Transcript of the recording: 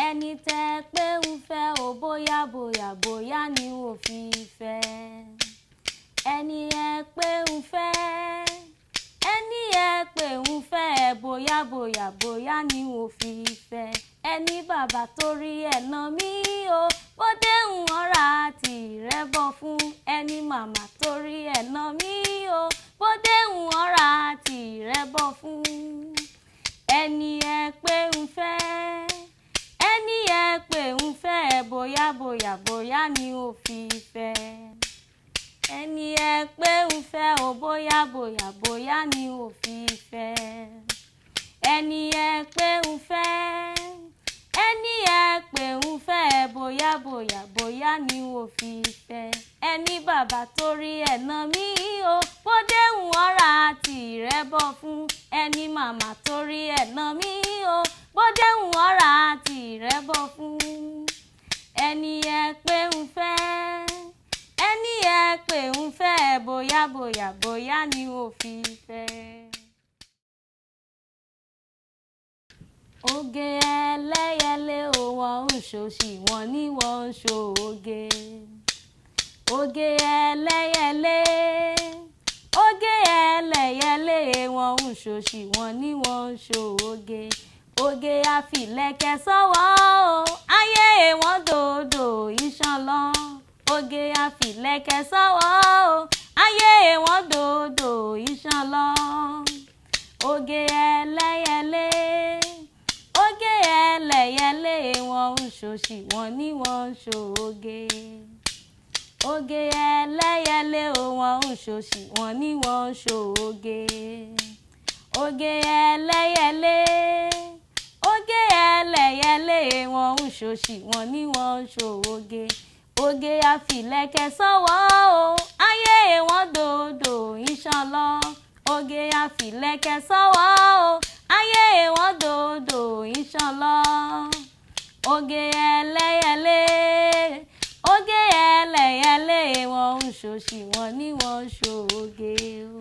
ẹni tẹ́ pé ń fẹ́ o bóyá bóyá bóyá ni ó fi fẹ́. ẹni ẹ pé ń fẹ́ ẹni ẹ pé ń fẹ́ bóyá bóyá bóyá ni ó fi fẹ́. ẹni bàbá torí ẹ̀ nà mí o bó dé ń ọ̀rá tìrẹ bọ̀ fún. ẹni màmá torí ẹ̀ nà mí o bó dé ń ọ̀rá tìrẹ bọ̀ fún. ẹni ẹ pé ń fẹ́ ẹni ẹ pé ń fẹ́ bóyá bóyá bóyá ni ó fi fẹ́. ẹni ẹ pé ń fẹ́ o bóyá bóyá bóyá ni ó fi fẹ́. ẹni ẹ pé ń fẹ́ ẹni ẹ pé ń fẹ́ bóyá bóyá bóyá ni ó fi fẹ́. ẹni bàbá torí ẹ̀ nà mí o bó dé ń ọ̀rá tìrẹ bọ̀ fún. ẹni màmá torí ẹ̀ nà mí o bó dé ń ọ̀rá tìrẹ bọ̀ fún. ẹni ẹ pé ń fẹ́ ẹni ẹ pé ń fẹ́ bóyá bóyá bóyá ni ó fi fẹ́. oge ẹlẹ́yẹlé o wọ́n ń ṣòṣì wọ́n ní wọ́n ń ṣoge. oge ẹlẹ́yẹlé oge ẹlẹ́yẹlé wọ́n ń ṣòṣì wọ́n ní wọ́n ń ṣoge. oge àfìlẹ̀kẹ̀ sọ́wọ́ o ayé wọn dòdò iṣan lọ. oge àfìlẹ̀kẹ̀ sọ́wọ́ o ayé wọn dòdò iṣan lọ. oge ẹlẹ́yẹlé oge ẹlẹ́yẹlé wọ́n ń ṣòṣì wọ́n ní wọ́n ń ṣoge. oge ẹlẹ́yẹlé wọ́n ń ṣòṣì wọ́n ní wọ́n ń ṣoge. oge ẹlẹ́yẹlé oge ẹlẹ́yẹlé wọ́n ń ṣòṣì wọ́n ní wọ́n ń ṣoge. oge àfìlẹ̀kẹ̀ sọ́wọ́ o ayé wọn dòdò iṣan lọ. oge àfìlẹ̀kẹ̀ sọ́wọ́ o ayé wọn dòdò iṣan lọ. oge ẹlẹ́yẹlé oge ẹlẹ́yẹlé wọ́n ń ṣòṣì wọ́n ní wọ́n ń ṣoge o.